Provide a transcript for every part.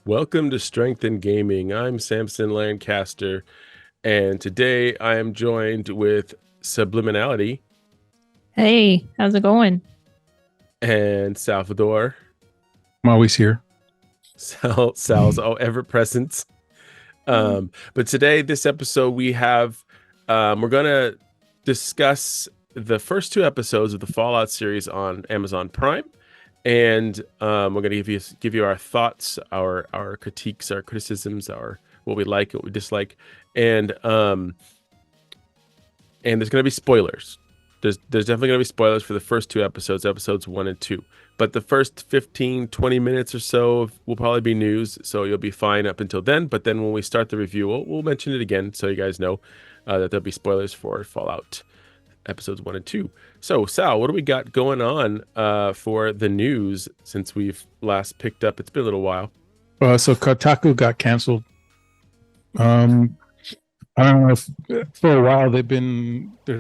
Welcome to Strength in Gaming. I'm Samson Lancaster, and today I am joined with Subliminality Hey, how's it going? and Salvador. I'm always here. Sal's ever present. But today, this episode, we're gonna discuss the first two episodes of the Fallout series on Amazon Prime, and we're gonna give you our thoughts, our critiques, our criticisms, our what we like, what we dislike, and and there's going to be spoilers. There's definitely going to be spoilers for the first two episodes, episodes 1 and 2. But the first 15, 20 minutes or so will probably be news, so you'll be fine up until then. But then when we start the review, we'll mention it again so you guys know that there'll be spoilers for Fallout episodes 1 and 2. So, Sal, what do we got going on for the news since we've last picked up? It's been a little while. So Kotaku got canceled. I don't know if for a while there's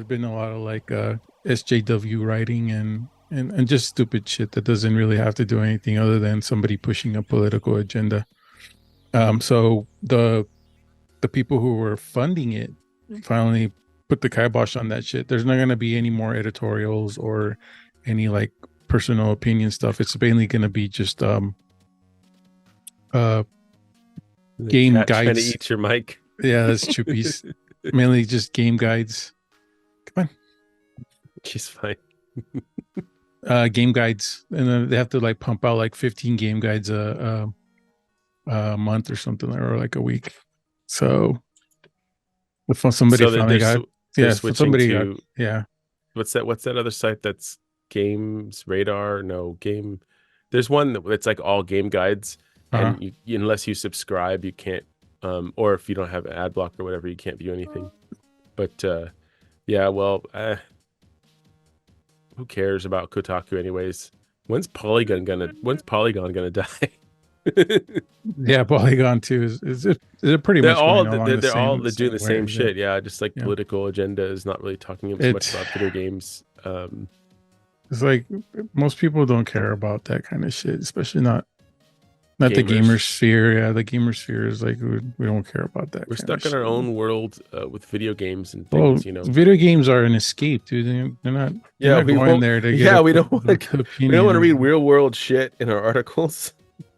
been a lot of like SJW writing and just stupid shit that doesn't really have to do anything other than somebody pushing a political agenda. So the people who were funding it finally put the kibosh on that shit. There's not going to be any more editorials or any like personal opinion stuff. It's mainly going to be just The game cat trying to guides. eat your mic. Yeah, that's chuppies. Mainly just game guides. Come She's fine. on, game guides, and then they have to like pump out like 15 game guides a month or something, or like a week. So if somebody So finally got, they're yeah, if switching somebody got, to yeah, what's that other site that's Games Radar? No, Game. There's one that's like all game guides, uh-huh. and unless you subscribe, you can't. Or if you don't have an ad block or whatever, you can't view anything. But yeah, well, who cares about Kotaku anyways? When's Polygon gonna die? Yeah, Polygon too is it pretty They're much all going along the they're doing same the way? same shit. Yeah, just like Yeah. political agenda is not really talking so much It's about video games. it's like most people don't care about that kind of shit, especially not the gamer Gamers. sphere. Yeah, the gamer sphere is like we don't care about that We're kind of stuck in our shit. own world with video games and Well, things. video games are an escape, dude. They're not. You're Yeah, not we going won't. there to get Yeah, we don't want to. We don't want to read opinions. real world shit in our articles.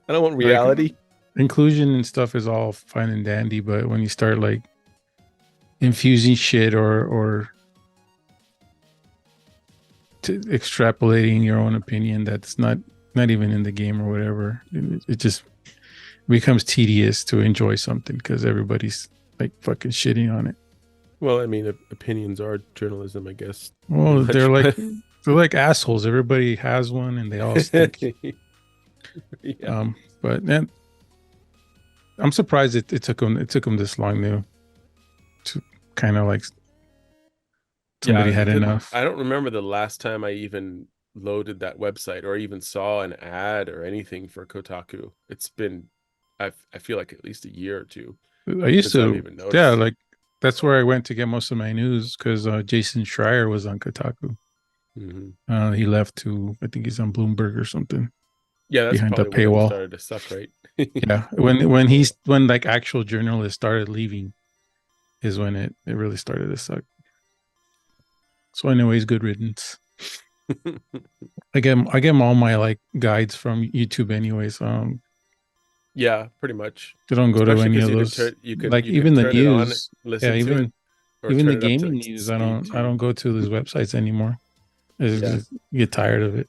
I don't want Like reality. inclusion and stuff is all fine and dandy, but when you start like infusing shit or extrapolating your own opinion that's not even in the game or whatever, it just becomes tedious to enjoy something because everybody's like fucking shitting on it. Well, I mean, opinions are journalism, I guess. Well, Much, but they're like assholes. Everybody has one, and they all stink. yeah. But man, I'm surprised it took them this long to kind of like somebody Yeah, had enough. I don't remember the last time I even loaded that website or even saw an ad or anything for Kotaku. It's been, I feel like at least a year or two I used since I've to, even yeah, noticed. like that's where I went to get most of my news because Jason Schreier was on Kotaku. Hmm. He left to, I think he's on Bloomberg or something Yeah, that's behind the probably when it paywall. started to suck, right? Yeah, when like actual journalists started leaving is when it really started to suck. So, anyways, good riddance. I get all my like guides from YouTube, anyways. Yeah, pretty much. They don't go to Especially any because of you can those. turn Like you can even the turn it on, news. Yeah, listen to it, or even turn the it up to gaming like news. speed I two. don't go to those websites anymore. Yeah. Just get tired of it.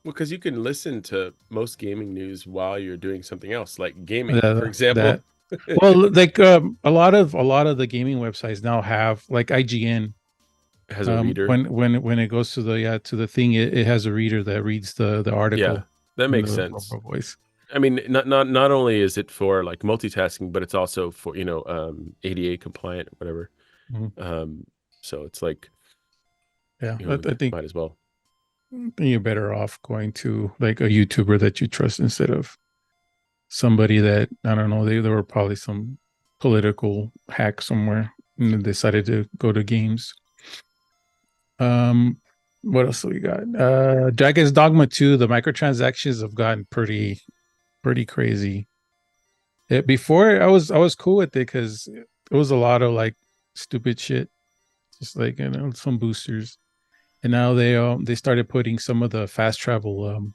Well, because you can listen to most gaming news while you're doing something else, like gaming, for Yeah, example. that well, like a lot of the gaming websites now have like IGN. Has a reader. When it goes to the to the thing, it has a reader that reads the Yeah, article that in makes the sense. proper voice. I mean, not only is it for like multitasking, but it's also for ADA compliant or whatever. Mhm. So it's like Yeah, I you think might as well. you're better off going to like a YouTuber that you trust instead of somebody that I don't know. They there were probably some political hack somewhere and they decided to go to games. Um, what else do we got? Dragon's Dogma 2, the microtransactions have gotten pretty. pretty crazy. Before I was cool with it because it was a lot of like stupid shit, just like some boosters. And now they started putting some of the fast travel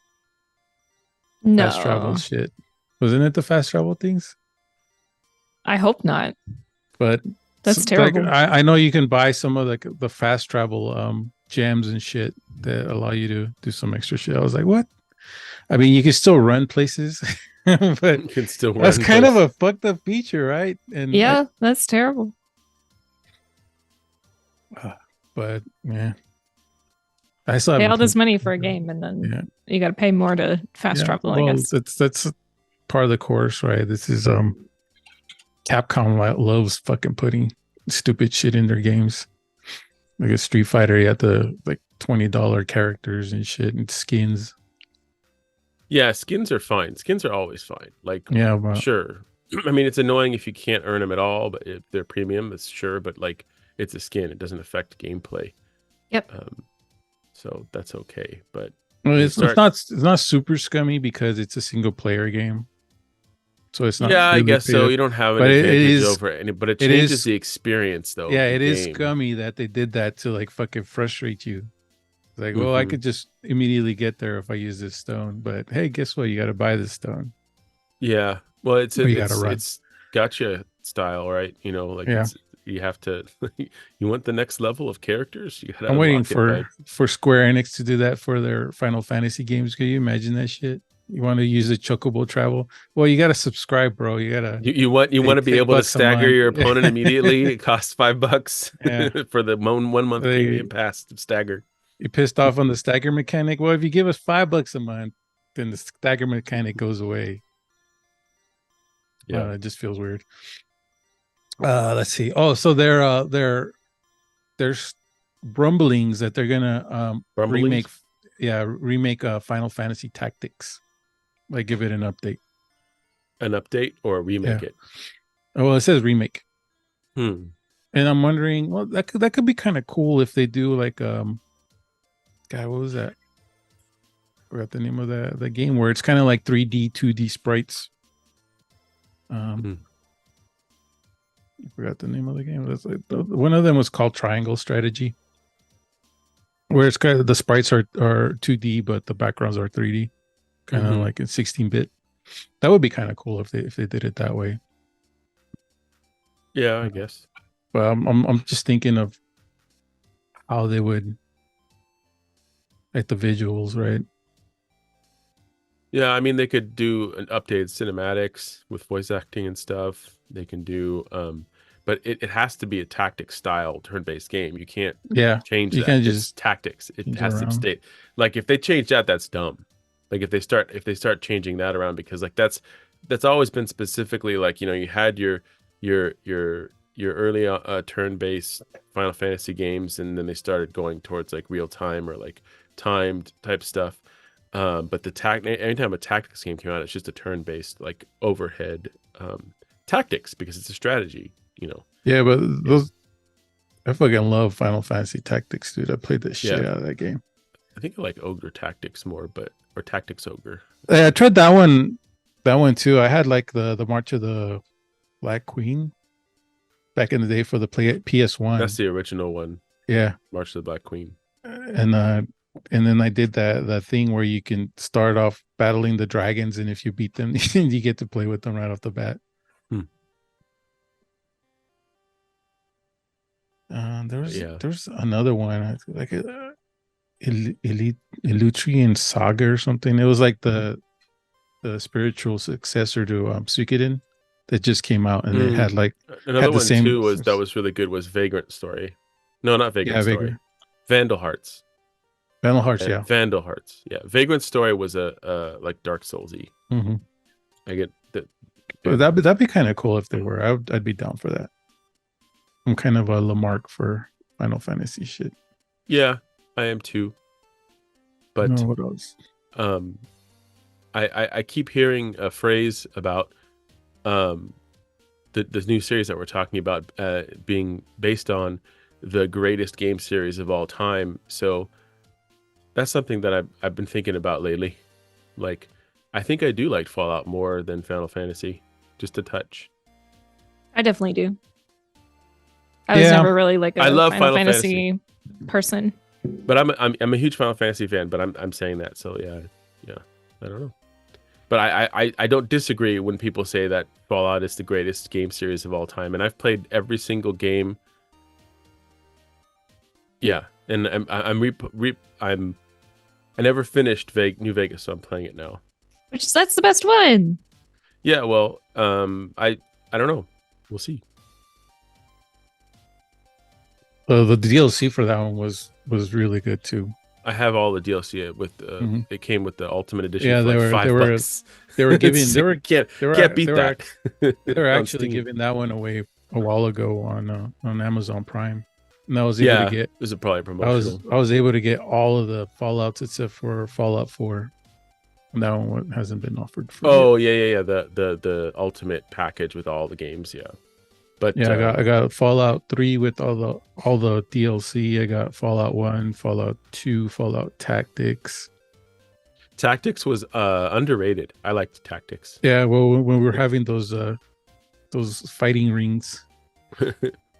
No, shit. Wasn't it the fast travel things? I hope not. But That's like terrible. I know you can buy some of the fast travel gems and shit that allow you to do some extra shit. I was like, what? I mean, you can still run places, but You can still that's run in kind of place. a fucked up feature, right? Yeah, that's terrible. But yeah, I still Pay haven't all this played. money for a game, and then Yeah, you got to pay more to fast yeah. travel, I Well, guess. that's part of the course, right? This is Capcom loves fucking putting stupid shit in their games. Like a Street Fighter, you have the like $20 characters and shit and skins. Yeah, skins are fine. Skins are always fine. Like, Yeah, but sure. I mean, it's annoying if you can't earn them at all, but if they're premium, it's sure. But like, it's a skin. It doesn't affect gameplay. Yep. So that's okay. But well, when you it's start, not super scummy because it's a single player game, so it's not yeah, I really guess so. paid. You don't have an But advantage over any, but it it changes is the experience though yeah, of the it is game. scummy that they did that to like fucking frustrate you. It's like, well, I Hmm. could just immediately get there if I use this stone, but hey, guess what? You got to buy this stone, Yeah. Well, or you got to run. it's gotcha style, right? You know, like Yeah, it's you have to you want the next level of characters, you gotta I'm waiting unlock it by for Square Enix to do that for their Final Fantasy games. Can you imagine that shit? You want to use the Chocobo travel? Well, you got to subscribe, bro. You got to you pay want to be able to $10 a stagger month. your opponent immediately. It costs $5 Yeah, for the 1 month they premium pass to stagger. you pissed off on the stagger mechanic. Well, if you give us $5 a month, then the stagger mechanic goes away. Yeah. It just feels weird. Let's see. Oh, so there's rumblings that they're gonna remake, Rumblings, remake Final Fantasy Tactics. Like give it an update. an update or Yeah. remake it. Oh, well, it says remake, Hmm. and I'm wondering, well, that could be kind of cool if they do like God, what was that? Forgot the name of the game where it's kind of like 3D, 2D sprites. Hmm. I forgot the name of the game. That's like one of them was called Triangle Strategy, where it's kind of the sprites are 2D, but the backgrounds are 3D, kind of Mhm. like in 16-bit. That would be kind of cool if they did it that way. Yeah, I guess. But I'm just thinking of how they would like the visuals, right? Yeah, I mean they could do an updated cinematics with voice acting and stuff. They can do but it has to be a tactic style turn-based game. You can't Yeah, change you that. can't It's just tactics. It change it has to around. stay like if they change that, that's dumb. Like if they start changing that around because like that's always been specifically like, you know, you had your early turn-based Final Fantasy games and then they started going towards like real time or like timed type stuff. But anytime a tactics game came out, it's just a turn-based like overhead tactics because it's a strategy, you know. Yeah, but Yeah. those I fucking love Final Fantasy Tactics, dude. I played the shit Yeah. out of that game. I think I like Ogre Tactics more, but or Tactics Ogre. Yeah, I tried that one too. I had like the March of the Black Queen back in the day for the PS1. That's the original one, Yeah, March of the Black Queen. and then I did that thing where you can start off battling the dragons, and if you beat them, you get to play with them right off the bat. Hmm. Yeah. There's another one like Elite Elutrian Saga or something. It was like the spiritual successor to Suikoden that just came out, and it Mm. had like Another had the one same. too was that was really good was Vagrant Story. No, not Yeah, Vagrant Story. Vigor. Vandal Hearts. Battle Hearts, yeah. Vandal Hearts. Yeah. Vagrant Story was a like Dark Soulsy. Hmm. I get that. But that'd be kind of cool if they were. I'd be down for that. I'm kind of a Lamarck for Final Fantasy shit. Yeah, I am too. No, But what else? um I keep hearing a phrase about um the new series that we're talking about being based on the greatest game series of all time. So that's something that I've been thinking about lately. Like I think I do like Fallout more than Final Fantasy, just a touch. I definitely do. I was Yeah. never really like I a love Final Final Fantasy person. But I'm a huge Final Fantasy fan, but I'm saying that, so yeah, I don't know. But I don't disagree when people say that Fallout is the greatest game series of all time, and I've played every single game. Yeah, and I never finished New Vegas, so I'm playing it now. That's the best one. Yeah, well, I don't know. We'll see. The DLC for that one was really good too. I have all the DLC with Mhm. it came with the Ultimate Edition Yeah, for they like were $5. they were giving they were can't they were can't beat they were that. they were on actually Steam. giving that one away a while ago on Amazon Prime, and I was able Yeah, to get this is probably promotional. I was able to get all of the Fallouts except for Fallout 4. And that one hasn't been offered for yet. Oh yeah. The ultimate package with all the games. Yeah, but Yeah, I got Fallout 3 with all the DLC. I got Fallout 1, Fallout 2, Fallout Tactics. Tactics was underrated. I liked Tactics. Yeah, well, when we were having those fighting rings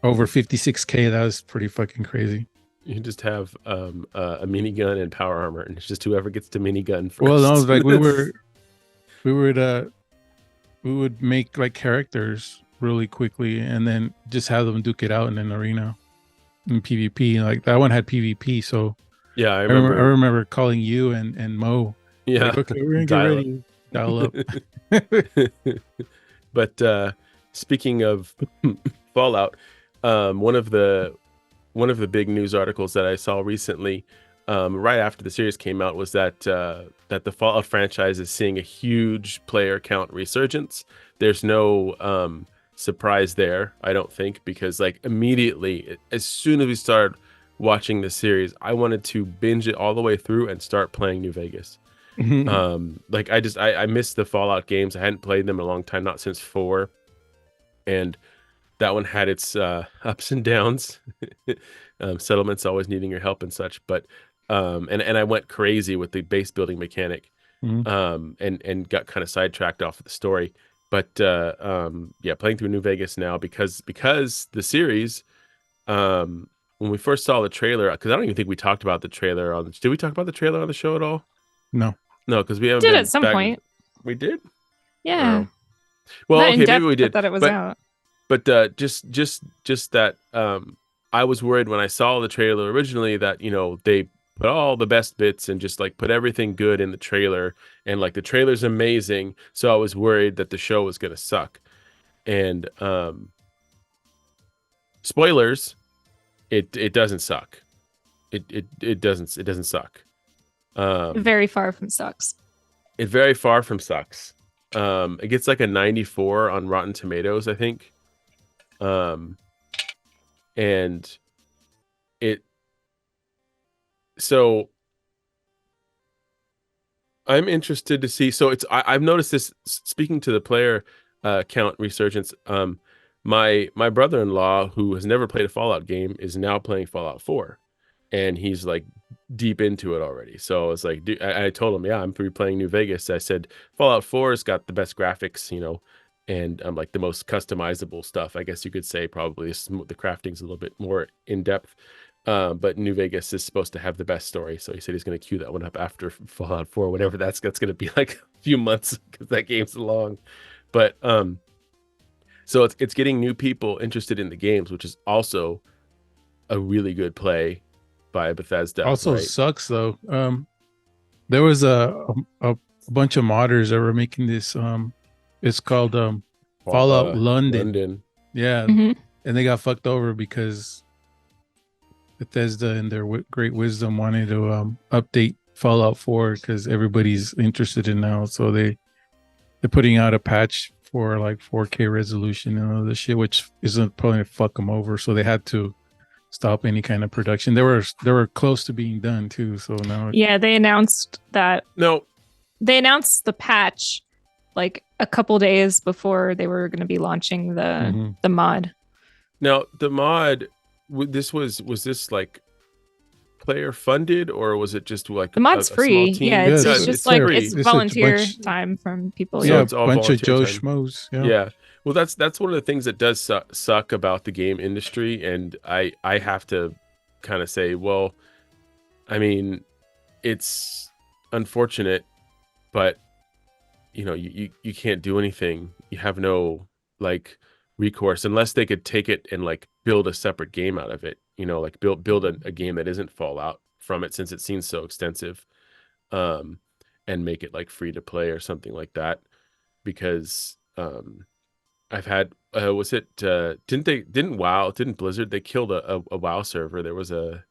over 56K, that was pretty fucking crazy. You just have a minigun and power armor, and it's just whoever gets to minigun first. Well, no, like we would make like characters really quickly and then just have them duke it out in an arena in PvP. Like that one had PvP, so yeah, I I remember. remember calling you and Mo. Yeah, Like, okay, we're gonna Dial up. get ready, dial up. But speaking of Fallout, one of the big news articles that I saw recently, right after the series came out, was that that the Fallout franchise is seeing a huge player count resurgence. There's no surprise there, I don't think, because like immediately, as soon as we started watching the series, I wanted to binge it all the way through and start playing New Vegas. Like I missed the Fallout games. I hadn't played them in a long time, not since 4, and that one had its ups and downs. Settlements always needing your help and such, but and I went crazy with the base building mechanic, and got kind of sidetracked off of the story. But yeah, playing through New Vegas now because the series, when we first saw the trailer, because I don't even think we talked about the trailer on. Did we talk about the trailer on the show at all? No. No, because we haven't Did been at some back- point. We did. Yeah. Oh. Well, Not in okay, depth, maybe we did. but that it was but, out. But just that I was worried when I saw the trailer originally that they put all the best bits and just like put everything good in the trailer, and like the trailer's amazing, so I was worried that the show was gonna suck. And spoilers, it doesn't suck. It doesn't suck. Very far from sucks. It very far from sucks. It gets like a 94 on Rotten Tomatoes, I think. And so I'm interested to see. So I've noticed this, speaking to the player count resurgence. My brother-in-law, who has never played a Fallout game, is now playing Fallout 4, and he's like deep into it already. So it's like, I told him, yeah, I'm replaying New Vegas. I said Fallout 4 has got the best graphics, and like the most customizable stuff, I guess you could say. Probably the crafting's a little bit more in depth, but New Vegas is supposed to have the best story. So he said he's going to queue that one up after Fallout 4, whatever that's going to be, like a few months, because that game's long. But so it's getting new people interested in the games, which is also a really good play by Bethesda. Also right? sucks though. There was a bunch of modders that were making this. It's called Fallout London. Yeah, Mhm. and they got fucked over because Bethesda, in their great wisdom, wanted to update Fallout 4 because everybody's interested in now. So they're putting out a patch for like 4K resolution and all this shit, which isn't probably gonna fuck them over. So they had to stop any kind of production. They were close to being done too. So now Yeah, they announced that. No, They announced the patch like a couple days before they were going to be launching the mod. now the mod. This was this like player funded, or was it just like The mod's a small free. team? Yeah, Yeah, it's just like free. it's it's a volunteer bunch- time from people. So Yeah, it's all bunch of volunteer Joe time. schmoes. Yeah. Yeah. Well, that's one of the things that does suck about the game industry, and I have to kind of say, well, I mean, it's unfortunate, but you can't do anything. You have no like recourse unless they could take it and like build a separate game out of it. Like build a game that isn't Fallout from it, since it seems so extensive, um, and make it like free to play or something like that. Because I've had was it didn't Blizzard, they killed a WoW server. There was a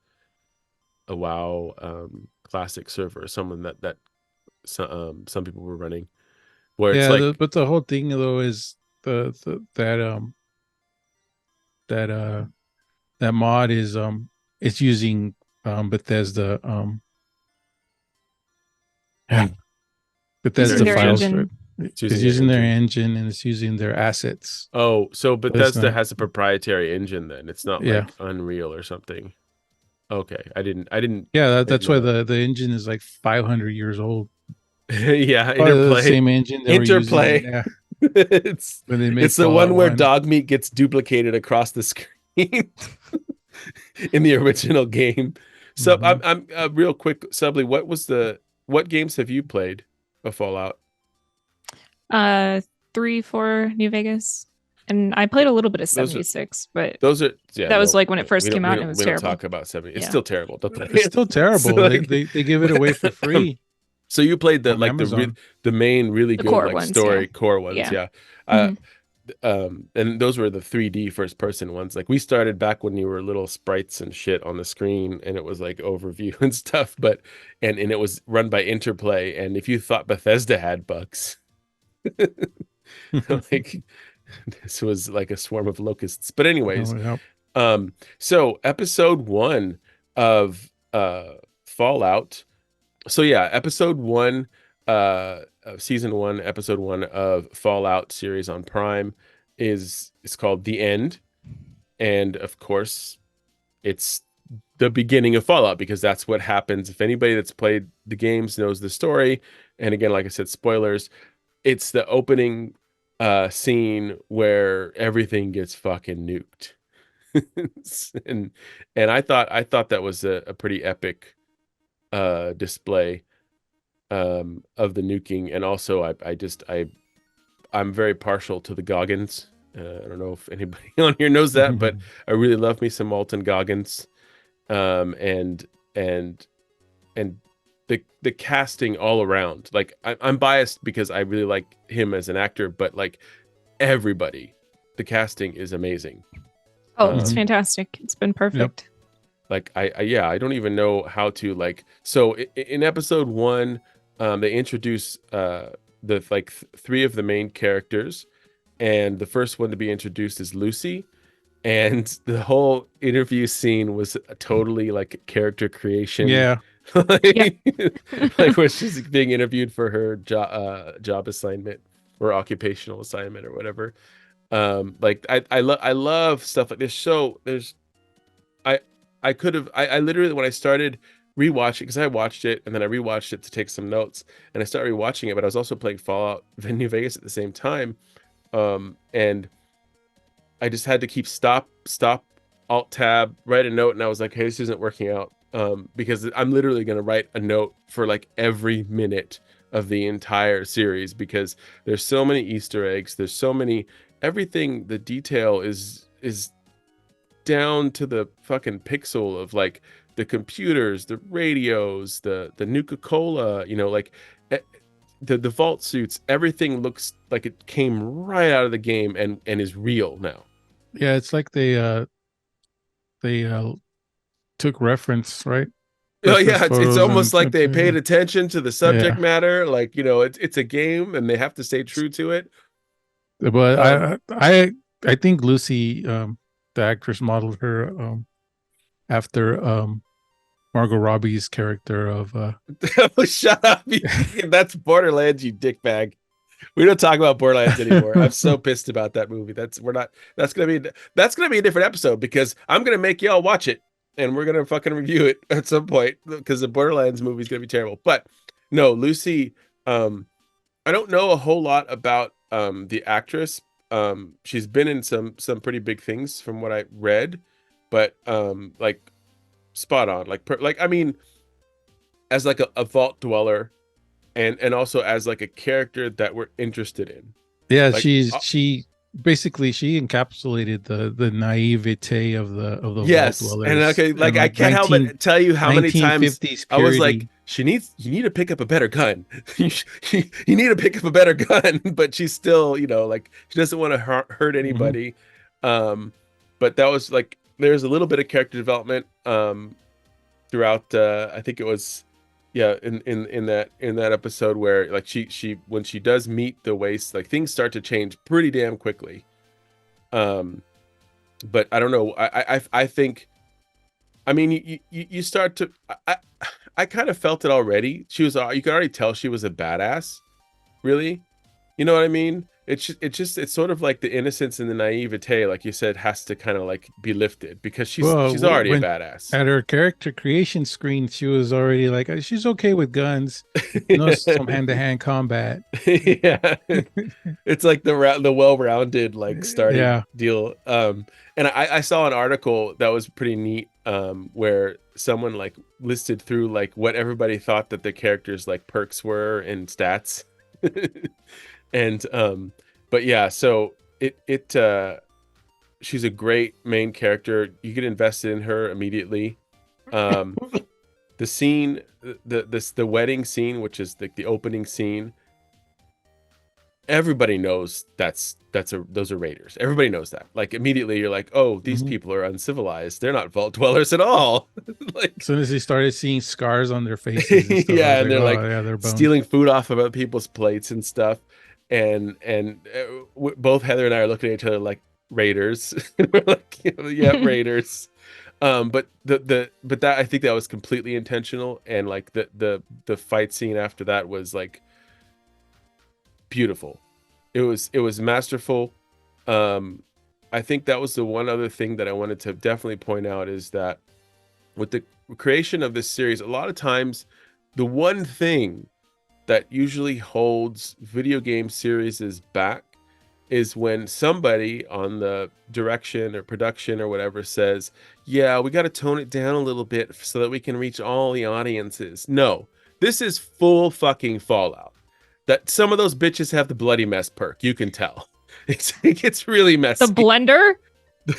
WoW classic server, someone that some people were running, where it's Yeah, like but the whole thing though is that that mod is it's using Bethesda Using Bethesda their files, engine. right? it's It's using their using their engine. engine and it's using their assets. Oh, so But it's Bethesda not. has a proprietary engine then. It's not Yeah. like Unreal or something. Okay, I didn't Yeah, I didn't that's why know the engine is like 500 years old. that. Yeah, Probably the Interplay. same engine they were Interplay. using. Yeah, it's when they made it's the Fallout one where 1. dog meat gets duplicated across the screen in the original game. So Mhm. I'm real quick, Subly, what games have you played of Fallout? 3, 4, New Vegas, and I played a little bit of Those are 76, but those are yeah. that was No, like when it first we don't came we out, and it don't was we don't terrible. talk about 70. It's Yeah. still terrible. Don't play It's it. still terrible. So, like, They give it away for free So you played the on Amazon. the main really The good core like ones, story yeah. core ones, Yeah. yeah. Mhm. And those were the 3D first person ones. Like we started back when you were little sprites and shit on the screen, and it was like overview and stuff. But and it was run by Interplay. And if you thought Bethesda had bugs, like this was like a swarm of locusts. But anyways, Oh, yeah. so episode 1 of Fallout. So yeah, episode 1 of season 1, episode 1 of Fallout series on Prime is called The End. And of course, it's the beginning of Fallout, because that's what happens. If anybody that's played the games knows the story, and again, like I said, spoilers, it's the opening scene where everything gets fucking nuked. and I thought that was a pretty epic display of the nuking. And also I'm very partial to the Goggins. I don't know if anybody on here knows that, but I really love me some Alton Goggins. And the casting all around. Like I'm biased because I really like him as an actor, but like everybody, the casting is amazing. Oh, it's Um, fantastic. It's been perfect. Like I don't even know how to like. So in episode 1, they introduce the like 3 of the main characters, and the first one to be introduced is Lucy. And the whole interview scene was totally like character creation. Yeah. like, like where she's being interviewed for her job assignment or occupational assignment or whatever. Like I love stuff like this. So I literally, when I started rewatching, because I watched it and then I rewatched it to take some notes, and I started rewatching it, but I was also playing Fallout New Vegas at the same time. And I just had to keep stop, alt tab, write a note, and I was like, hey, this isn't working out. Because I'm literally going to write a note for like every minute of the entire series, because there's so many Easter eggs. There's so many, everything, the detail is down to the fucking pixel of like the computers, the radios, the Nuka-Cola, like the vault suits. Everything looks like it came right out of the game and is real now. Yeah, it's like they took reference, right? Oh Reference yeah, it's photos almost like they yeah. paid attention to the subject Yeah. matter. Like, it's a game and they have to stay true to it. But Um, I think Lucy, the actress, modeled her after Margot Robbie's character of Shut up. That's Borderlands, you dickbag. We don't talk about Borderlands anymore. I'm so pissed about that movie. That's gonna be a different episode, because I'm gonna make y'all watch it. and we're gonna fucking review it at some point because the Borderlands movie is gonna be terrible. But no, Lucy. I don't know a whole lot about the actress. She's been in some pretty big things from what I read, but like spot on. Like I mean, as like a vault dweller, and also as like a character that we're interested in. Yeah, Like she basically she encapsulated the naivete of the vault yes, and dwellers okay, like and I like can't help but tell you how many times 1950s I was like, purity. you need to pick up a better gun. you need to pick up a better gun, but she's still, like she doesn't want to hurt Mhm. anybody. But that was like there's a little bit of character development throughout. I think it was yeah in that episode where like she when she does meet the waste, like things start to change pretty damn quickly. Um, but I don't know. I think. I mean, you start to. I kind of felt it already. She was. You could already tell she was a badass. Really, you know what I mean? It's sort of like the innocence and the naivete, like you said, has to kind of like be lifted because Well, she's already a when badass. at her character creation screen, she was already like she's okay with guns, knows some hand-to-hand combat. Yeah, it's like the well-rounded like starting Yeah. deal. And I saw an article that was pretty neat, where someone like listed through like what everybody thought that the characters like perks were and stats. And but yeah, so she's a great main character. You get invested in her immediately. um the scene, the wedding scene, which is the opening scene, everybody knows those are raiders. Everybody knows that. Like immediately you're like, oh, these Mhm. people are uncivilized, they're not vault dwellers at all. Like As soon as they started seeing scars on their faces and stuff, I yeah, was and like, they're oh like yeah, they're boned. stealing food off of other people's plates and stuff. And both Heather and I are looking at each other like raiders. We're like, yeah, raiders. But but that I think that was completely intentional, and like the fight scene after that was like beautiful. It was masterful. I think that was the one other thing that I wanted to definitely point out is that with the creation of this series, a lot of times the one thing that usually holds video game series back is when somebody on the direction or production or whatever says, yeah, we got to tone it down a little bit so that we can reach all the audiences. No, this is full fucking Fallout. That some of those bitches have the bloody mess perk. You can tell. It gets really The messy. blender?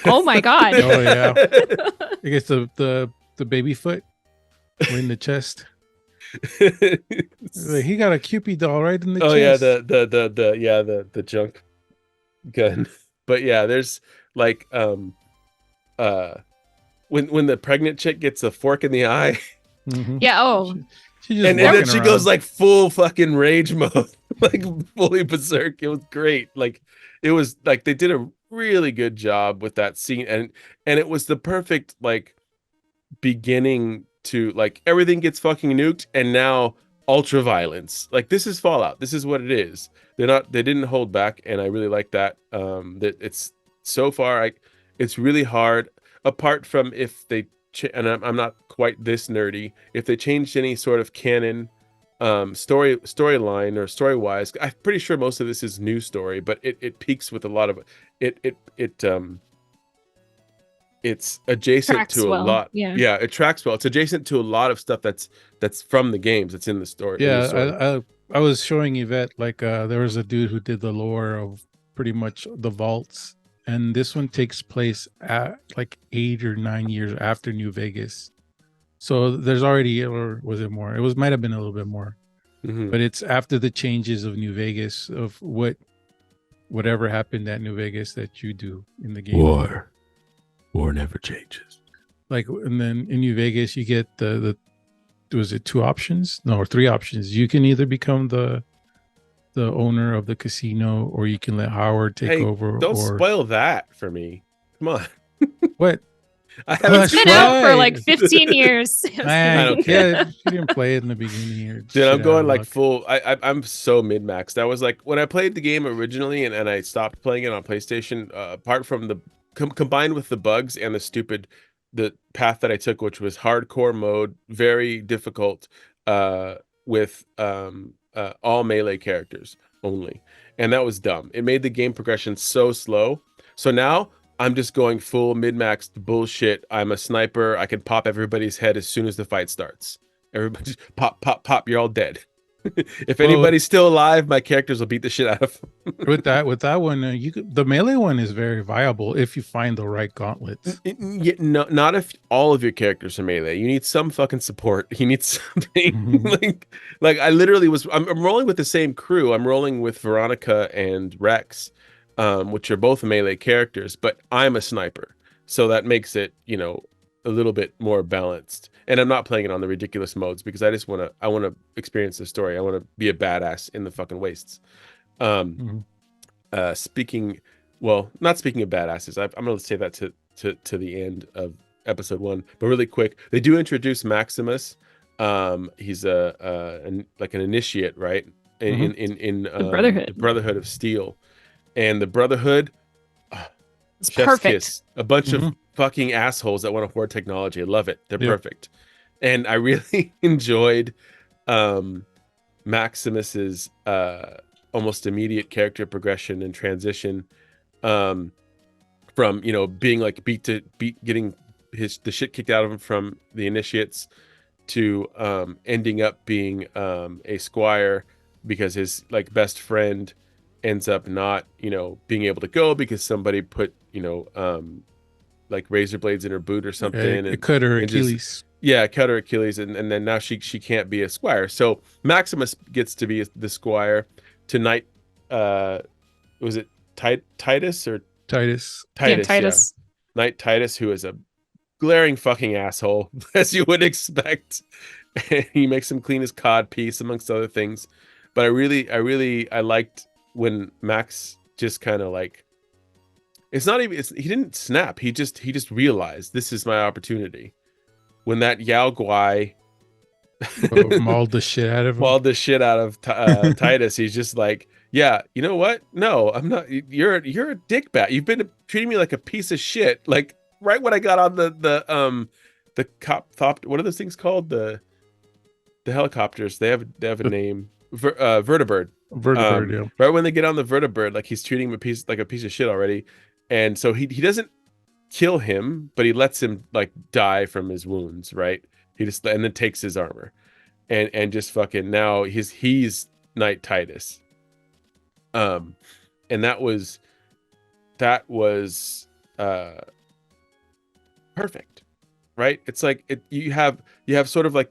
Oh my god. Oh yeah, I guess the baby foot in the chest. Like, he got a Cupid doll right in the Oh yeah, chest. the junk gun. But yeah, there's like uh when the pregnant chick gets a fork in the eye, Mhm. Yeah, oh. She just and then walking she around. goes like full fucking rage mode, like fully berserk. It was great. Like it was like they did a really good job with that scene, and it was the perfect like beginning to like everything gets fucking nuked, and now ultra violence. Like this is Fallout. This is what it is. They didn't hold back, and I really like that. That it's so far it's really hard, apart from if they and I'm not quite this nerdy, if they changed any sort of canon storyline or story wise. I'm pretty sure most of this is new story, but it peaks with a lot of it it's adjacent Tracks to a well. lot. Yeah. Yeah, it tracks well. It's adjacent to a lot of stuff that's from the games. That's in the story. In the Yeah, story. I was showing Yvette like there was a dude who did the lore of pretty much the vaults, and this one takes place at like 8 or 9 years after New Vegas. So there's already, or was it more? It was might have been a little bit more, Mhm. but it's after the changes of New Vegas of whatever happened at New Vegas that you do in the game. War never changes. Like, and then in New Vegas you get the was it 2 options? No, or 3 options. You can either become the owner of the casino, or you can let Howard take Hey, over. don't Or spoil that for me. Come on. what? I Oh, haven't that's It's seen been out for right. like 15 years. I don't care. Yeah, you didn't play it in the beginning. You're Dude, shit I'm out going of like luck. full. I'm so mid maxed. That was like when I played the game originally, and I stopped playing it on PlayStation. Apart from the combined with the bugs and the stupid the path that I took, which was hardcore mode, very difficult, with all melee characters only, and that was dumb. It made the game progression so slow. So now I'm just going full mid-maxed bullshit. I'm a sniper. I can pop everybody's head as soon as the fight starts. Everybody just pop, pop, pop. You're all dead. If Well, anybody's still alive, my characters will beat the shit out of them. with that one, the melee one is very viable if you find the right gauntlets. No, not if all of your characters are melee. You need some fucking support. You need something Mhm. like I literally was. I'm rolling with the same crew. I'm rolling with Veronica and Rex, which are both melee characters, but I'm a sniper, so that makes it a little bit more balanced. And I'm not playing it on the ridiculous modes because I want to experience the story. I want to be a badass in the fucking wastes. Um, Mhm. Speaking, well, not speaking of badasses, I'm going to say that to the end of episode 1. But really quick, they do introduce Maximus. He's like an initiate, right? Mhm. In The Brotherhood. the Brotherhood of Steel, and the Brotherhood, ah, It's chef's perfect. kiss. A bunch of Mhm. fucking assholes that want to hoard technology. I love it. They're Yep. perfect, and I really enjoyed um Maximus's almost immediate character progression and transition, um from being like getting the shit kicked out of him from the initiates to ending up being a squire because his like best friend ends up not being able to go because somebody put like razor blades in her boot or something, It cut her and just Achilles. yeah, cut her Achilles, and then now she can't be a squire. So Maximus gets to be the squire to Knight. Was it Titus or Titus. Yeah, Titus? Yeah, Titus. Knight Titus, who is a glaring fucking asshole, as you would expect. He makes him clean his cod piece, amongst other things. But I liked when Max just kind of like, it's not even he didn't snap. He just realized this is my opportunity. When that Yao Guai Mauled the shit out of him. mauled the shit out of Titus, he's just like, yeah, you know what? No, I'm not. You're a dickbat. You've been treating me like a piece of shit. Like right when I got on the what are those things called? The helicopters. They have a The name. Vertibird. vertebrate, yeah. Right when they get on the vertibird, like he's treating him like a piece of shit already, and so he doesn't kill him, but he lets him like die from his wounds, right? He just and then takes his armor, and just fucking now he's Knight Titus. Um, and that was uh perfect, right? It's like you have sort of like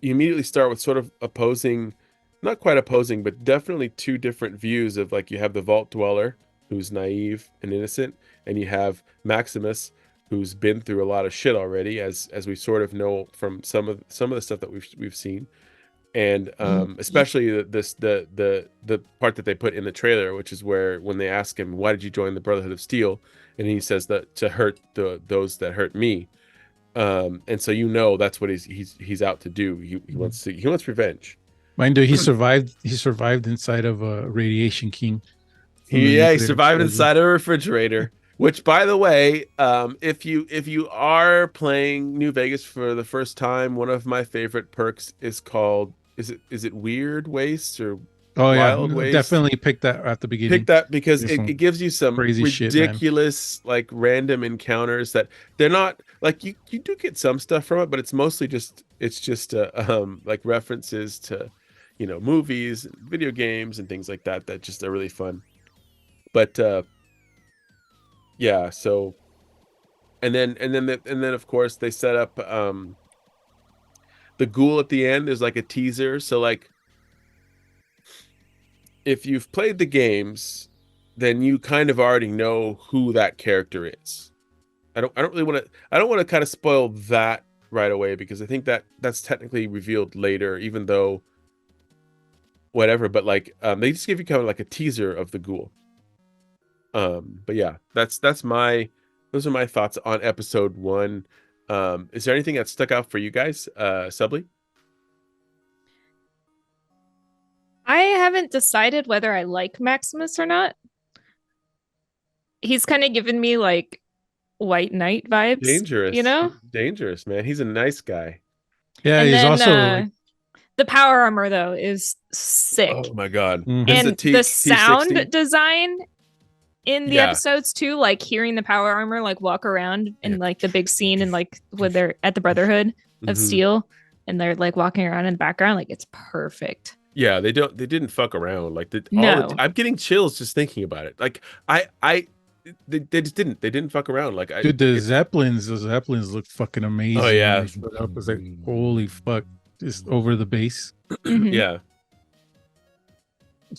you immediately start with sort of opposing, not quite opposing, but definitely two different views of like you have the Vault Dweller who's naive and innocent, and you have Maximus who's been through a lot of shit already, as we sort of know from some of the stuff that we've seen, and especially the part that they put in the trailer, which is where when they ask him why did you join the Brotherhood of Steel, and he says that to hurt those that hurt me, and so that's what he's out to do. He wants revenge. Mind you, he survived. He survived inside of a radiation king from the He nuclear survived explosion. inside a refrigerator. Which, by the way, if you are playing New Vegas for the first time, one of my favorite perks is called, is it Weird Waste or Oh yeah, Wild Waste? definitely pick that at the Pick beginning. that because There's it some gives you some crazy shit, man. ridiculous like random encounters that they're not like, you do get some stuff from it, but it's mostly just like references to movies and video games and things like that just are really fun. But yeah, so and then of course they set up the ghoul at the end is like a teaser. So like if you've played the games, then you kind of already know who that character is. I don't want to kind of spoil that right away because I think that's technically revealed later, even though whatever, but like they just give you kind of like a teaser of the ghoul. But yeah, those are my thoughts on episode 1. Is there anything that stuck out for you guys, Subly? I haven't decided whether I like Maximus or not. He's kind of given me like White Knight vibes, Dangerous. know? Dangerous, man. He's a nice guy. Yeah, And he's then also like, the power armor though is sick. Oh my god. This is a And the sound T60. design in the Yeah. episodes too, like hearing the power armor like walk around in like the big scene and like when they're at the Brotherhood of Steel and they're like walking around in the background, like it's perfect. Yeah, they didn't fuck around. Like No. I'm getting chills just thinking about it. Like they just didn't fuck around. Like dude, the Zeppelins look fucking amazing. Oh yeah. When they showed up. I was like, holy fuck, just over the base. Yeah.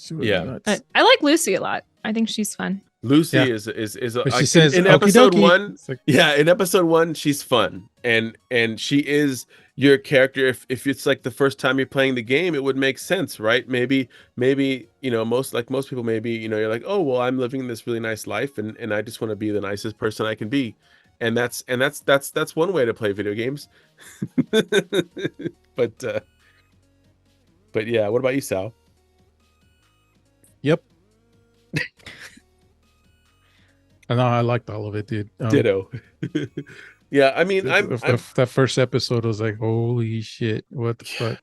Yeah. I like Lucy a lot. I think she's fun. Lucy Yeah. is But she like, says in "Okie episode dokie." one. Like, Yeah, in episode one, she's fun, and she is your character. If it's like the first time you're playing the game, it would make sense, right? Maybe most people, maybe you're like, oh well, I'm living this really nice life, and I just want to be the nicest person I can be, and that's one way to play video games. but yeah, what about you, Sal? yep. I know, I liked all of it, dude. Ditto. Yeah, I mean, that first episode was like, holy shit, what the fuck?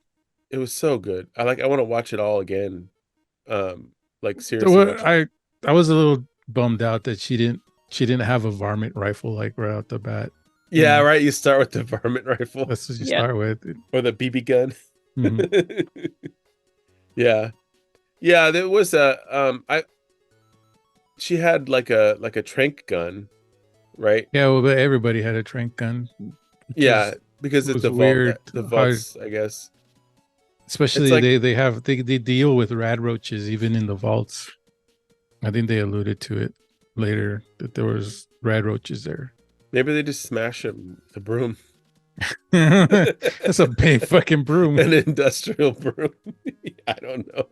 It was so good. I want to watch it all again. Like seriously. I was a little bummed out that she didn't have a varmint rifle like right out the bat. Yeah, right. You start with the varmint rifle. That's what you start with. Or the BB gun. Mm-hmm. Yeah. Yeah, there was she had like a trank gun, right? Yeah, well, but everybody had a trank gun. Yeah, because it's the weird. The vaults, I guess. Especially like, they deal with rad roaches even in the vaults. I think they alluded to it later that there was rad roaches there. Maybe they just smash them with a broom. That's a big fucking broom. An industrial broom. I don't know.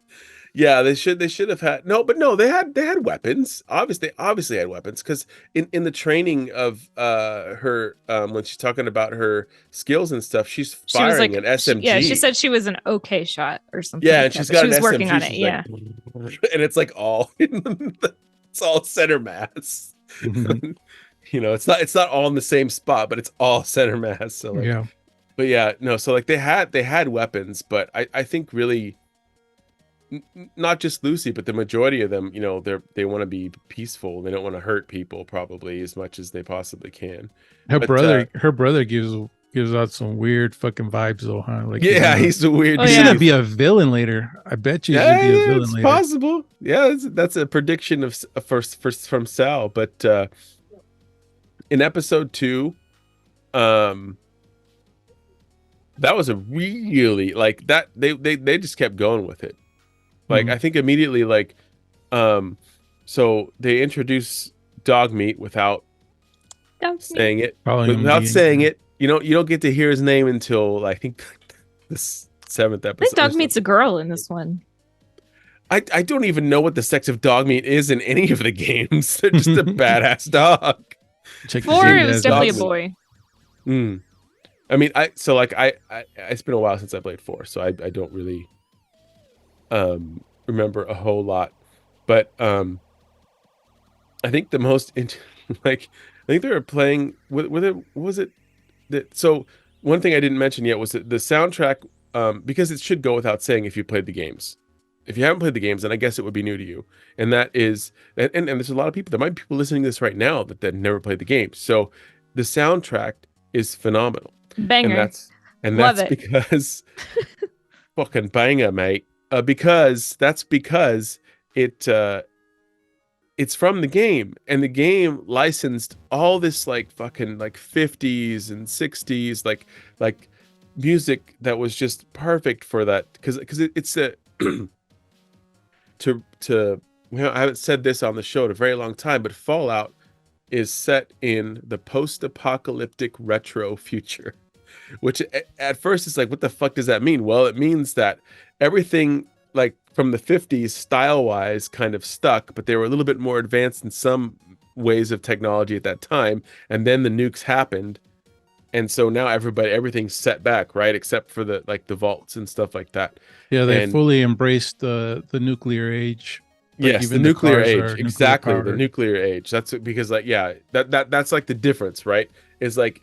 Yeah, they should have had they had weapons. Obviously had weapons, because in the training of her when she's talking about her skills and stuff, she's firing like, an SMG. She said she was an okay shot or something. Yeah, like and she's that, got she an was SMG, working on it. Yeah, and it's like all it's all center mass. Mm-hmm. It's not all in the same spot, but it's all center mass. So like, yeah. But yeah, no. So like they had weapons, but I think really not just Lucy, but the majority of them, they want to be peaceful. They don't want to hurt people probably as much as they possibly can. Her brother gives out some weird fucking vibes though, huh? Like, yeah, he's a weird. He's gonna be a villain later. I bet you he's gonna be a villain later. It's possible. Yeah, that's a prediction of first from Sal. But in episode 2, that was a really like that. They just kept going with it. Like, I think immediately, like, so they introduce dog meat without saying it. Without saying it, you don't get to hear his name until I think the 7th episode. I think dog meat's a girl in this one. I don't even know what the sex of dog meat is in any of the games. They're just a badass dog. 4, it was definitely a boy. I mean, it's been a while since I played 4, so I don't really remember a whole lot, but I think the most I think they were playing so one thing I didn't mention yet was that the soundtrack, because it should go without saying if you played the games. If you haven't played the games, then I guess it would be new to you. And that is, and there's a lot of people, there might be people listening to this right now that never played the game. So the soundtrack is phenomenal. Banger. And that's because fucking banger, mate. Because it's from the game, and the game licensed all this like fucking like 50s and 60s like music that was just perfect for that, because it's a I haven't said this on the show in a very long time, but Fallout is set in the post-apocalyptic retro future, which at first it's like, what the fuck does that mean? Well, it means that everything like from the 50s style wise kind of stuck, but they were a little bit more advanced in some ways of technology at that time, and then the nukes happened, and so now everything's set back, right, except for the vaults and stuff like that. Yeah, they fully embraced the nuclear age. Like Yes, the even the nuclear cars age. are nuclear Exactly, the powered. nuclear age. That's because like that's like the difference, right? Is like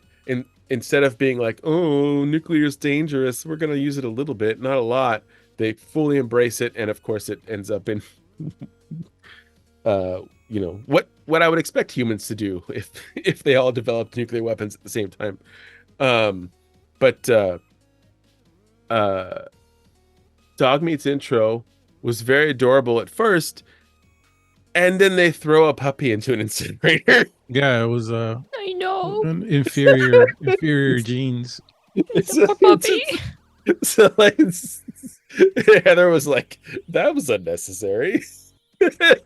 instead of being like, "Oh, nuclear is dangerous. We're going to use it a little bit, not a lot." They fully embrace it, and of course it ends up in what I would expect humans to do if they all developed nuclear weapons at the same time. Um but uh Dogmeat's intro was very adorable at first, and then they throw a puppy into an incinerator. Yeah, it was I know. an inferior genes. Poor puppy. So like Heather was like, that was unnecessary.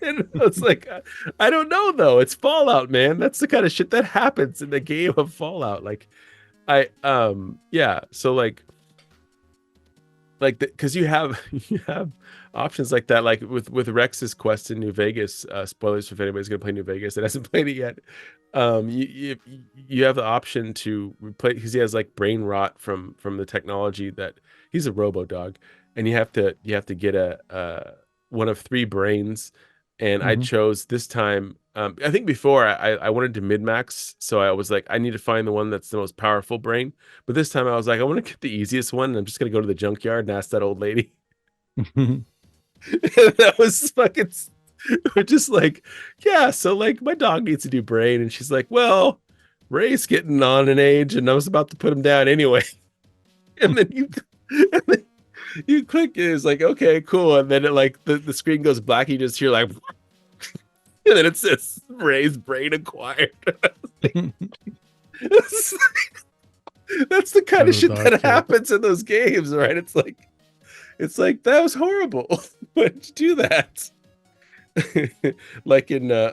And I was like, I don't know though. It's Fallout, man. That's the kind of shit that happens in the game of Fallout. Like yeah. So like because you have you have options like that, like with Rex's quest in New Vegas. Spoilers if anybody's gonna play New Vegas that hasn't played it yet. You have the option to replace, because he has like brain rot from the technology that he's a robo dog, and you have to get a one of three brains. And I Mhm. chose this time, I think before I wanted to min-max, so I was like, I need to find the one that's the most powerful brain. But this time I was like, I want to get the easiest one, and I'm just gonna go to the junkyard and ask that old lady. That was fucking we're just like, yeah, so like my dog needs a new brain, and she's like, well, Ray's getting on in age, and I was about to put him down anyway. And then you click, it's like, okay, cool, and then it like the screen goes black, you just hear like and then it says Ray's brain acquired. That's the kind of Little shit dog that joke. happens in those games, right? It's like that was horrible. Why'd you do that? Like in I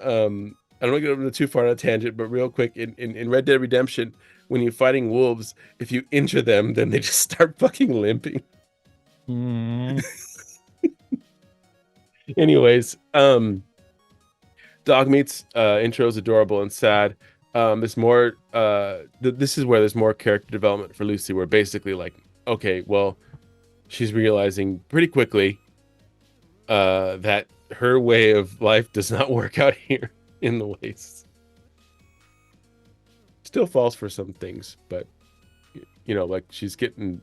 don't want to go too far on a tangent, but real quick, in Red Dead Redemption, when you're fighting wolves, if you injure them, then they just start fucking limping. Mm. Anyways, Dogmeat's intro is adorable and sad. There's more this is where there's more character development for Lucy, where basically like, okay, well, she's realizing pretty quickly that her way of life does not work out here in the wastes. Still falls for some things, but like she's getting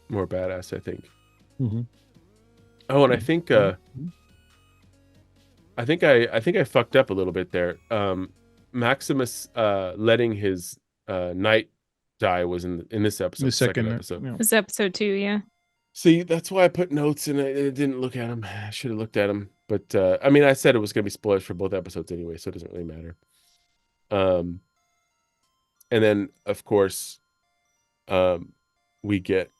more badass, I think. Mm-hmm. Oh, and I think I fucked up a little bit there. Maximus letting his knight die was in this episode, The second episode. yeah. This is episode 2, yeah. See, that's why I put notes and I didn't look at them. I should have looked at them, but I mean, I said it was going to be spoilers for both episodes anyway, so it doesn't really matter. And then of course, we get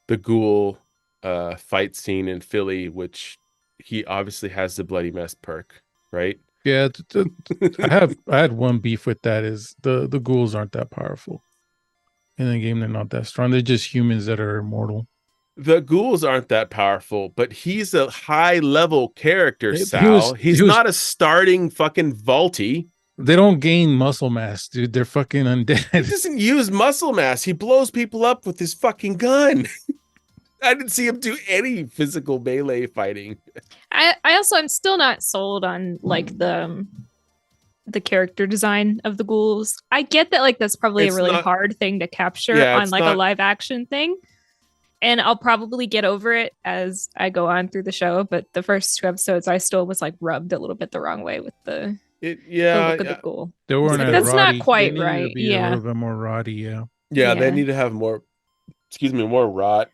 the ghoul fight scene in Philly, which he obviously has the bloody mess perk, right? Yeah, I had one beef with that is the ghouls aren't that powerful. In the game, they're not that strong. They're just humans that are immortal. The ghouls aren't that powerful, but he's a high level character, He was Sal. He's not a starting fucking vaulty. They don't gain muscle mass, dude. They're fucking He undead. doesn't use muscle mass. He blows people up with his fucking gun. I didn't see him do any physical melee fighting. I also I'm still not sold on like the character design of the ghouls. I get that like that's probably It's a really not- hard thing to capture Yeah, on it's like not- a live action thing. And I'll probably get over it as I go on through the show, but the first 2 episodes I still was like rubbed a little bit the wrong way with the look of the ghoul. They weren't Like, as that's not roddy. quite They needed right. To be Yeah. a little bit more roddy. Yeah. Yeah, they Yeah. need to have more rot.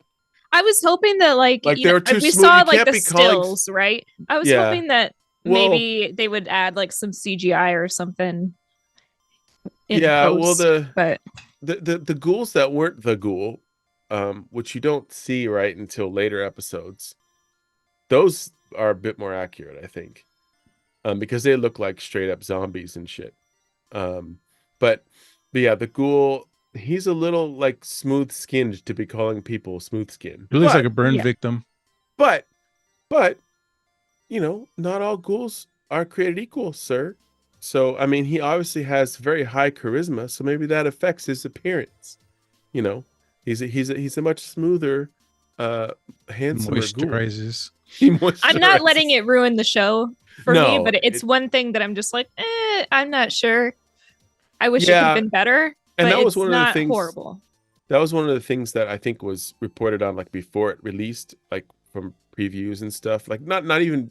I was hoping that like Like, you they know, were too we smooth. saw You like can't the be calling- stills, right? I was Yeah. hoping that Well- maybe they would add like some CGI or something. In Yeah, post, well, but the ghouls that weren't the ghoul, which you don't see right until later episodes, those are a bit more accurate, I think, because they look like straight up zombies and shit. But yeah, the ghoul, he's a little like smooth skinned to be calling people smooth skin. He looks But- like a burn yeah. victim. But not all ghouls are created equal, sir. So I mean, he obviously has very high charisma, so maybe that affects his appearance. He's a much smoother handsomer ghoul. Moisturizes. I'm not letting it ruin the show for me, but it's one thing that I'm just like, I'm not sure. I wish it could have been better, and but that was it's one not of the things, horrible. That was one of the things that I think was reported on, like before it released, like from previews and stuff, like not even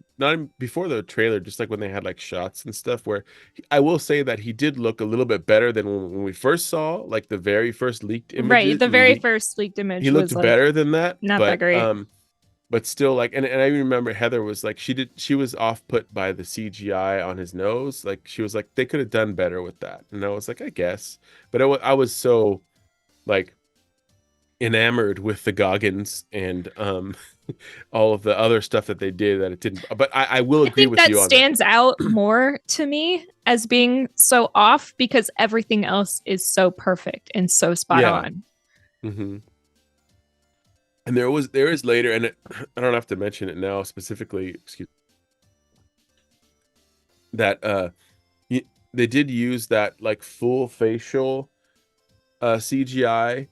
before the trailer, just like when they had like shots and stuff. Where I will say that he did look a little bit better than when we first saw like the very first leaked images. Right, the very first leaked image. He looked better than that, not that great. But still, like, and I remember Heather was like, she was off put by the CGI on his nose. Like, she was like, they could have done better with that. And I was like, I guess, but I was so like enamored with the Goggins and all of the other stuff that they did that it didn't. But I will agree with you on that. Stands out more to me as being so off because everything else is so perfect and so spot on. Mm-hmm. And there is later, and I don't have to mention it now specifically. Excuse me, that they did use that like full facial CGI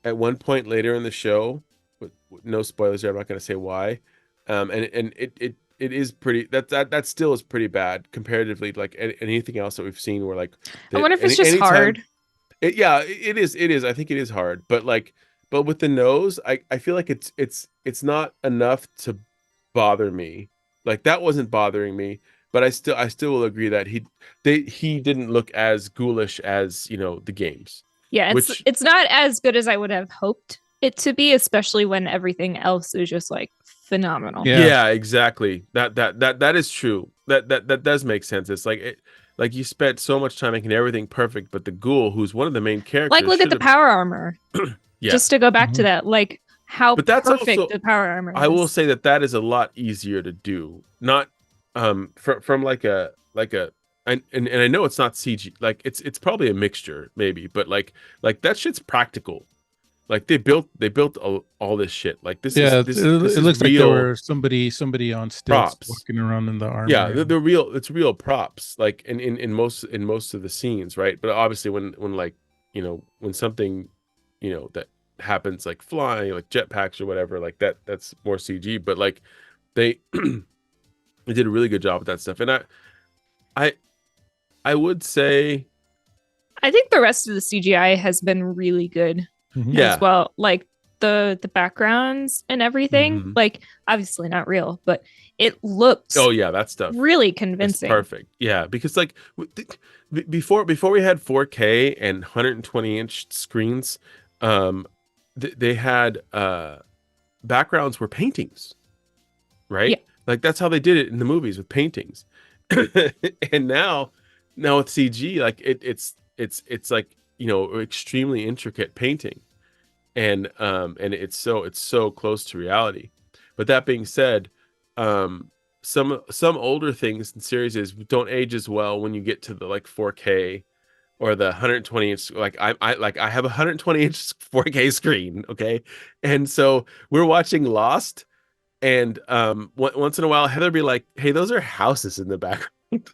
at one point later in the show. With no spoilers here. I'm not going to say why. And it is pretty. That still is pretty bad comparatively. Like anything else that we've seen, where like I wonder if it's just hard. It is. I think it is hard, but with the nose, I feel like it's not enough to bother me. Like that wasn't bothering me, but I still will agree that he didn't look as ghoulish as, the games. Yeah, it's not as good as I would have hoped it to be, especially when everything else is just like phenomenal. Yeah, exactly. That is true. That does make sense. It's like you spent so much time making everything perfect, but the ghoul, who's one of the main characters, like look at the power armor. Yeah. Just to go back to that, like how perfect also, the power armor is. I will say that is a lot easier to do. Not from like a and I know it's not CG, like it's probably a mixture maybe, but like that shit's practical. Like they built all this shit. Like this is it looks like there were somebody on stilts walking around in the armor. Yeah, they're real. It's real props. Like in most of the scenes, right? But obviously when like when something that happens, like flying, like jetpacks or whatever, like that's more CG. But like they they did a really good job with that stuff. And I would say I think the rest of the CGI has been really good as well. Like the backgrounds and everything, like obviously not real, but it looks that stuff really convincing. It's perfect. Yeah, because like before we had 4K and 120-inch screens, they had backgrounds were paintings, right? Yeah. Like that's how they did it in the movies, with paintings. And now with CG, like it's like extremely intricate painting, and it's so close to reality. But that being said, some older things in series don't age as well when you get to the like 4K or the 120-inch. Like I have a 120-inch 4K screen, okay, and so we're watching Lost, and once in a while Heather be like, "Hey, those are houses in the background."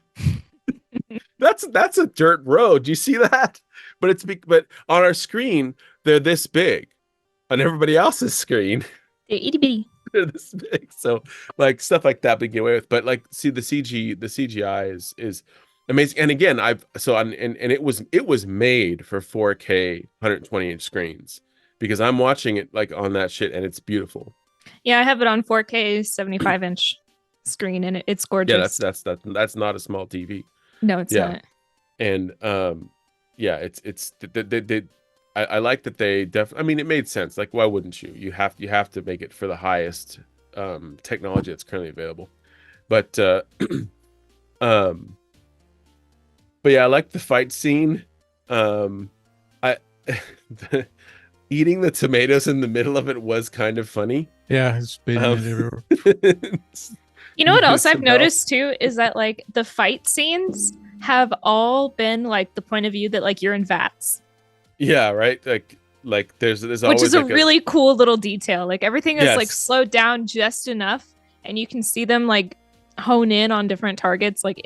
That's a dirt road. Do you see that? But on our screen they're this big. On everybody else's screen, they're itty bitty. They're this big. So like stuff like that we get away with. But like, see, the CGI is amazing. And again, it was made for 4K 120-inch screens, because I'm watching it like on that shit and it's beautiful. Yeah, I have it on 4K 75-inch screen and it's gorgeous. Yeah, that's not a small TV. No, it's not. And I like that they I mean, it made sense. Like, why wouldn't you? You have to make it for the highest technology that's currently available. But yeah, I like the fight scene. Eating the tomatoes in the middle of it was kind of funny. Yeah, it's been everywhere. You know what else I've noticed too is that like the fight scenes have all been like the point of view that like you're in vats. Yeah, right. Like there's always, which is like a really cool little detail. Like everything is like slowed down just enough, and you can see them like hone in on different targets. Like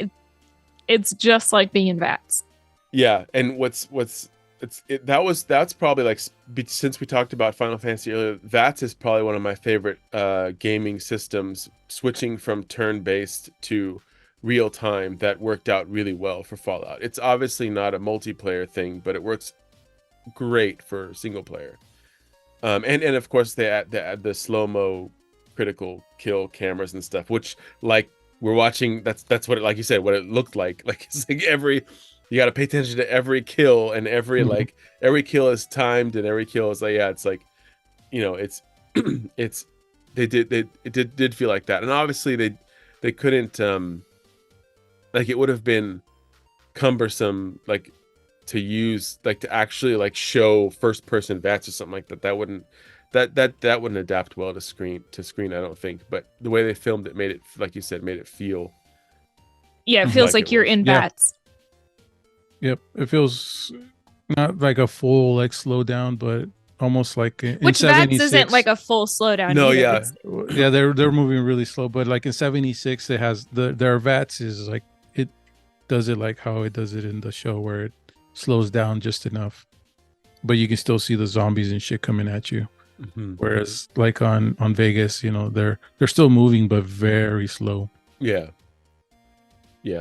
it's just like being in vats. Yeah, and what's that's probably like since we talked about Final Fantasy earlier, VATS is probably one of my favorite gaming systems. Switching from turn-based to real time, that worked out really well for Fallout. It's obviously not a multiplayer thing, but it works great for single player. And of course they add the slow-mo critical kill cameras and stuff, which like we're watching. That's what it, like you said, what it looked like. Like it's like you got to pay attention to every kill, and every kill is timed, and every kill is like, yeah, it's like, it's it's it did feel like that. And obviously they couldn't like it would have been cumbersome, like to use, like to actually like show first person VATS or something like that. That wouldn't adapt well to screen, I don't think. But the way they filmed it made it, like you said, made it feel. Yeah, it feels like you're in VATS. Yep, it feels not like a full like slowdown, but almost like in which VATS isn't like a full slowdown. No, either. Yeah, they're moving really slow, but like in 76, it has their VATS is like it does it like how it does it in the show, where it slows down just enough, but you can still see the zombies and shit coming at you. Whereas like on Vegas, they're still moving but very slow. Yeah,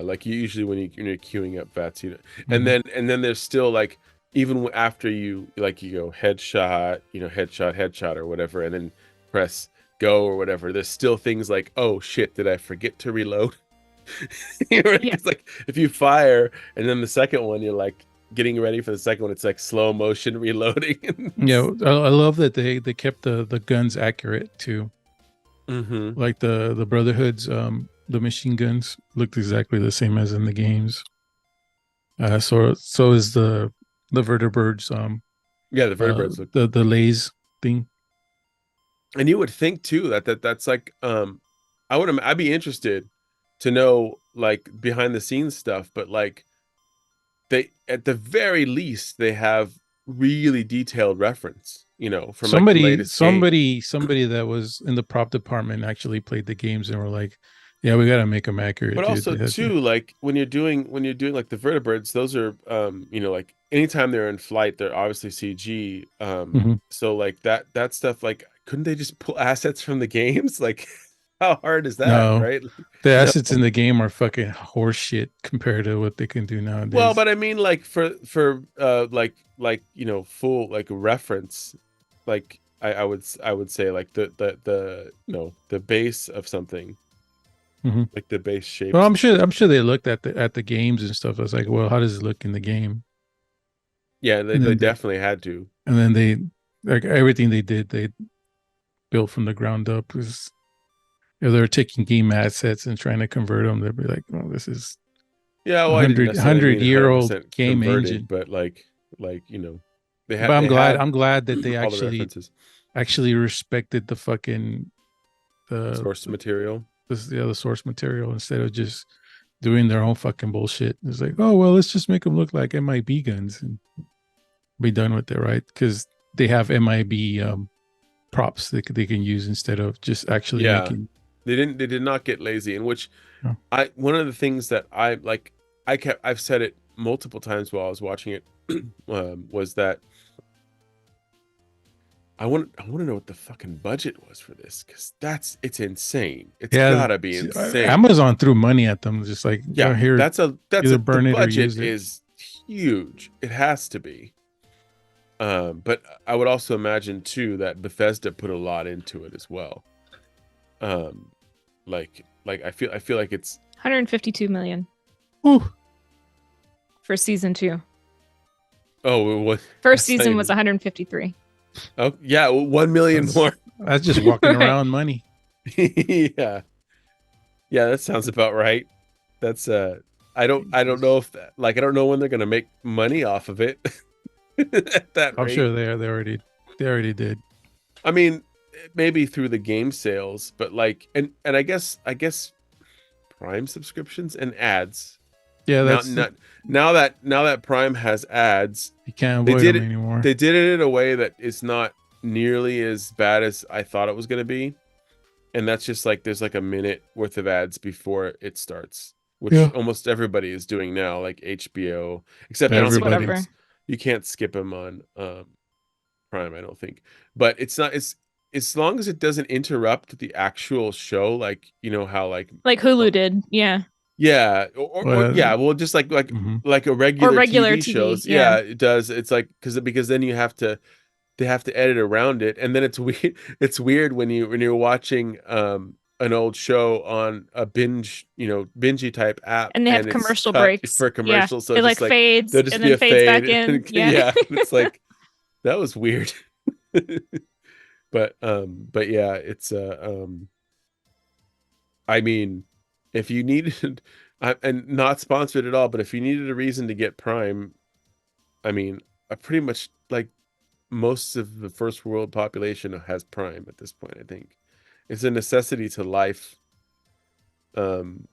like usually when you're queuing up VATS, and then there's still like, even after you like you go headshot, headshot or whatever, and then press go or whatever, there's still things like, oh shit, did I forget to reload? It's like if you fire and then the second one you're like getting ready for the second one, it's like slow motion reloading. Yeah, I love that they kept the guns accurate too. Like the Brotherhood's the machine guns looked exactly the same as in the games. So is the vertibirds. The vertibirds look the lays thing. And you would think too that's like I'd be interested to know like behind the scenes stuff, but like they, at the very least, they have really detailed reference, from like the latest somebody that was in the prop department actually played the games and were like, yeah, we got to make them accurate. But also too, like when you're doing like the vertibirds, those are like anytime they're in flight, they're obviously CG. So like that stuff, like couldn't they just pull assets from the games? Like how hard is that? No, right? The assets in the game are fucking horse shit compared to what they can do nowadays. Well, but I mean, like for full like reference, like I would say like the base of something, like the base shape. Well, I'm sure they looked at the games and stuff. I was like, well, how does it look in the game? Yeah, they definitely had to. And then they, like everything they did, they built from the ground up. Because if they're taking game assets and trying to convert them, they'd be like, "Oh, this is 100-year-old game engine." But like they had. But I'm glad that they actually respected the fucking source material. The source material, instead of just doing their own fucking bullshit. It's like, oh well, let's just make them look like MIB guns and be done with it, right? Because they have MIB props that they can use instead of just actually making. They did not get lazy, in which one of the things that I've said it multiple times while I was watching it, was that I want to know what the fucking budget was for this, because it's insane. It's gotta be insane. Amazon threw money at them, just like, here, the budget is huge. It has to be. But I would also imagine too that Bethesda put a lot into it as well. Like I feel like it's 152 million. Ooh. For season 2. Oh, what? First season was 153. Oh yeah, 1 million more. That's just walking around money. Yeah, that sounds about right. That's I don't know if that, like, I don't know when they're gonna make money off of it. At that I'm rate. sure they already did. I mean, maybe through the game sales, but like, and I guess Prime subscriptions and ads. Yeah, that's now that Prime has ads, you can't avoid them anymore. They did it in a way that is not nearly as bad as I thought it was going to be, and that's just like there's like a minute worth of ads before it starts, which almost everybody is doing now, like HBO, except whatever. You can't skip them on Prime, I don't think. But it's not. It's as long as it doesn't interrupt the actual show, like you know how like Hulu did. Yeah. yeah, or Well, yeah, well, just mhm. like a Or regular regular TV TV. shows. Yeah. Yeah, it does. It's like because then they have to edit around it, and then it's weird. It's weird when you're watching an old show on a binge, bingey type app, And they have and it's commercial cut breaks. for Yeah. commercials. So It it's like just like fades there'll just and be then a fades back fade, in. and Yeah. yeah, it's like that was weird. But yeah, it's I mean, if you needed, and not sponsored at all, but if you needed a reason to get Prime, I mean, I pretty much like most of the first world population has Prime at this point, I think. It's a necessity to life, um,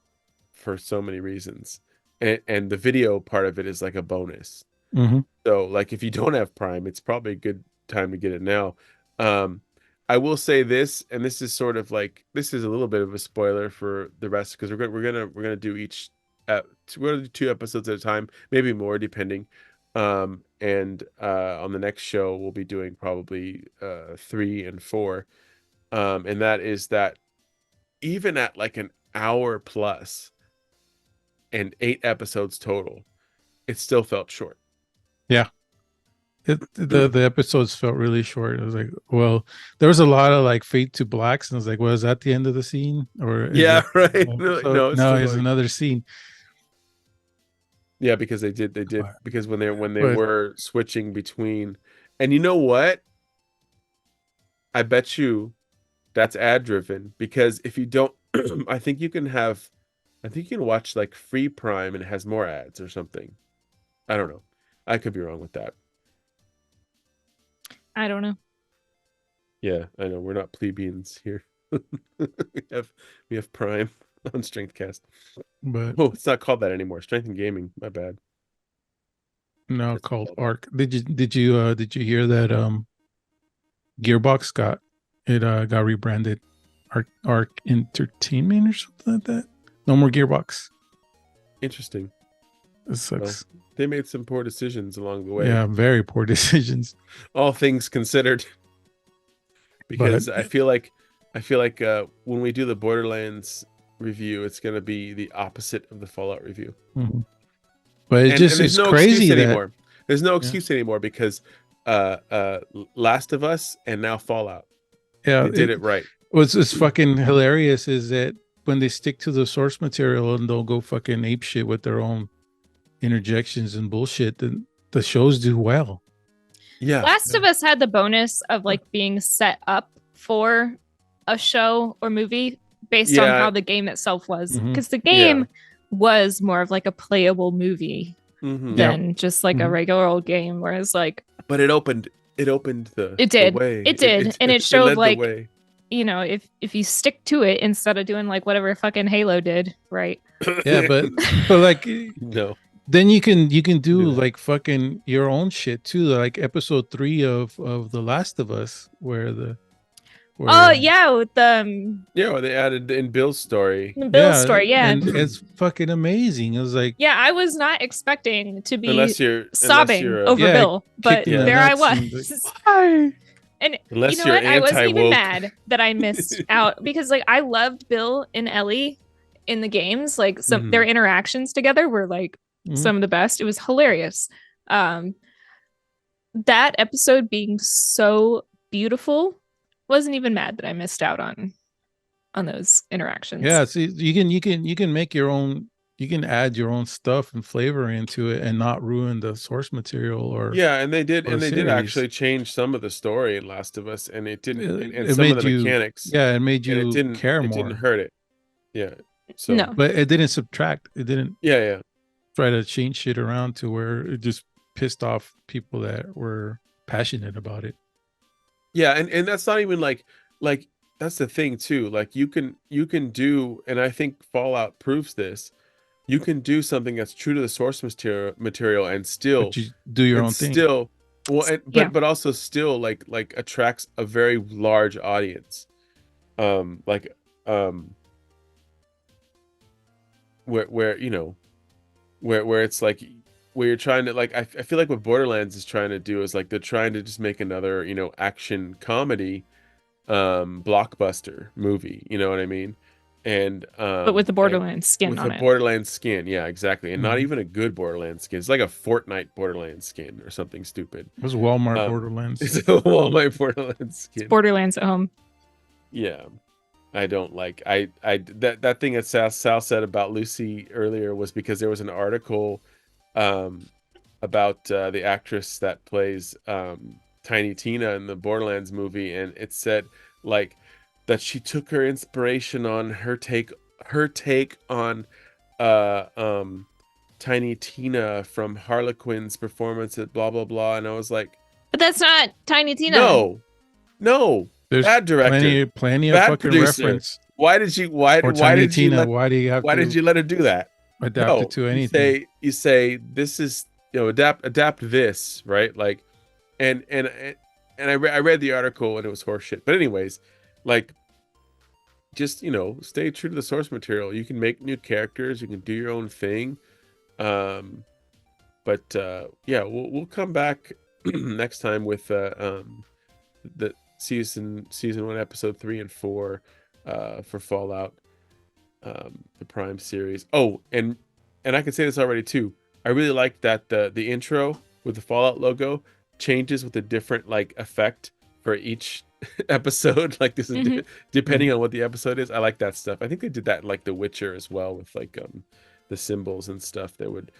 for so many reasons. And the video part of it is like a bonus. Mhm. So like if you don't have Prime, it's probably a good time to get it now. Um, I will say this, and this is sort of like this is a little bit of a spoiler for the rest because we're gonna do each we're gonna do 2 episodes at a time, maybe more depending. And on the next show we'll be doing probably 3 and 4. And that is that even at like an hour plus and 8 episodes total, it still felt short. Yeah. The episodes felt really short. I was like, well, there was a lot of like fade to blacks, and I was like, well, is that the end of the scene, or is Yeah, that right. the No, episode? no, it's No, still it's going. another scene. Yeah, because they did But, because when they but were switching between, and you know what? I bet you that's ad driven because if you don't, I think you can have, I think you can watch like free Prime and it has more ads or something. I don't know. I could be wrong with that. I don't know. Yeah, I know we're not plebeians here. we have we have Prime on Strengthcast. but Oh, it's not called that anymore. Strength and Gaming. My bad. now That's called called that. Arc. Did you hear that Gearbox got rebranded Arc Entertainment or something like that? No more Gearbox. Interesting. It Well, sucks. they made some poor decisions along the way. Yeah, very poor decisions. All things considered. But Because I feel like when we do the Borderlands review, it's gonna be the opposite of the Fallout review. mhm. But it And just there's it's no excuse crazy that anymore. There's no yeah, excuse anymore because Last of Us and now Fallout. yeah, They did it right. what's fucking hilarious is that when they stick to the source material and they'll go fucking ape shit with their own interjections and bullshit, then the shows do well. Yeah. Last of Us had the bonus of like being set up for a show or movie based on how the game itself was. Mhm. Because the game was more of like a playable movie Mm-hmm. than just like a Mhm. regular old game. Whereas like But it opened the it did. way. It did. And it It showed led the like, way. you know, if you stick to it instead of doing like whatever fucking Halo did, right? Yeah, but like no. then you can do Do that. like fucking your own shit too, like episode 3 of The Last of Us, where Oh yeah, with the Yeah, well, they added in Bill's story. Bill's story, yeah. and it's fucking amazing. It was like, Yeah, I was not expecting to be Unless you're sobbing a, over yeah, Bill, but kicked in the there I nuts and was. like, And unless you know you're what? I wasn't even anti-woke. mad that I missed out because like I loved Bill and Ellie in the games. Like some their interactions together were like some of the best. It was hilarious. That episode being so beautiful, wasn't even mad that I missed out on those interactions. yeah, see, you can make your own, you can add your own stuff and flavor into it and not ruin the source material or Yeah, and they did series. actually change some of the story in Last of Us, and it didn't and It some of made the you, mechanics, yeah, it made and you care it didn't more. hurt it. Yeah. So No. But it didn't subtract. It didn't yeah. try to change shit around to where it just pissed off people that were passionate about it. Yeah, and that's not even like that's the thing too. Like you can do, and I think Fallout proves this. You can do something that's true to the source material and still But you do your own thing. Well, Yeah. but also still like attracts a very large audience. Like where you know where it's like where you're trying to like, I feel like what Borderlands is trying to do is like they're trying to just make another, action comedy, blockbuster movie. You know what I mean? And But with the Borderlands skin with on a it. Borderlands skin, yeah, exactly, and not Mhm. even a good Borderlands skin. It's like a Fortnite Borderlands skin or something stupid. It was Walmart Um, Borderlands. It's a Walmart Borderlands skin. It's Borderlands at home. Yeah, I don't like that thing that Sal said about Lucy earlier was because there was an article about the actress that plays Tiny Tina in the Borderlands movie, and it said like that she took her inspiration on her take on uh um Tiny Tina from Harlequin's performance at blah blah blah, and I was like, But that's not Tiny Tina. no, There's bad director, plenty of bad fucking producer. reference. Why did you why Or why Tiny did you Tina. let Why do you have why to did you let her do that? adapt No, it to anything? you say this is, adapt this, right? Like, and I read the article and it was horseshit. But anyways, like, just stay true to the source material. You can make new characters, you can do your own thing. But yeah, we'll come back next time with the season 1, episode 3 and 4 for Fallout, the Prime series. Oh, and I can say this already too. I really like that the intro with the Fallout logo changes with a different like effect for each episode. Like this is depending on what the episode is. I like that stuff. I think they did that in, like The Witcher as well, with like the symbols and stuff that would.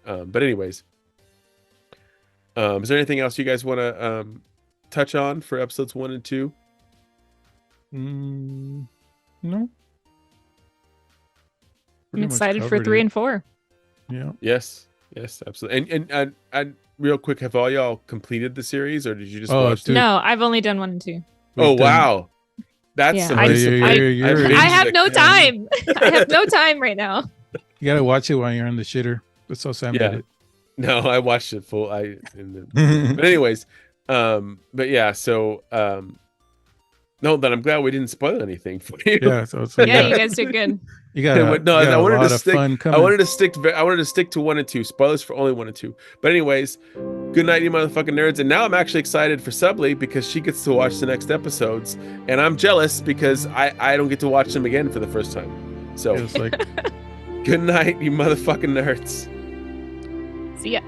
But anyways, is there anything else you guys want to touch on for episodes 1 and 2? No. I'm Pretty much excited for covered 3 it. and 4. Yeah. Yes, absolutely. And real quick, have all y'all completed the series, or did you just watch? Dude. No, I've only done 1 and 2. Wow, that's Yeah, some I discipline. have no time. I have no time right now. You gotta watch it while you're on the shitter. That's how Sam did it. No, I watched it full. But anyways, but yeah, so no, but I'm glad we didn't spoil anything for you. Yeah, so it's Yeah, you guys did good. You got I wanted a lot to of stick. fun coming. I wanted to stick to 1 and 2. Spoilers for only 1 and 2. But anyways, good night, you motherfucking nerds. And now I'm actually excited for Subley because she gets to watch the next episodes, and I'm jealous because I don't get to watch them again for the first time. So It was like good night, you motherfucking nerds. See ya.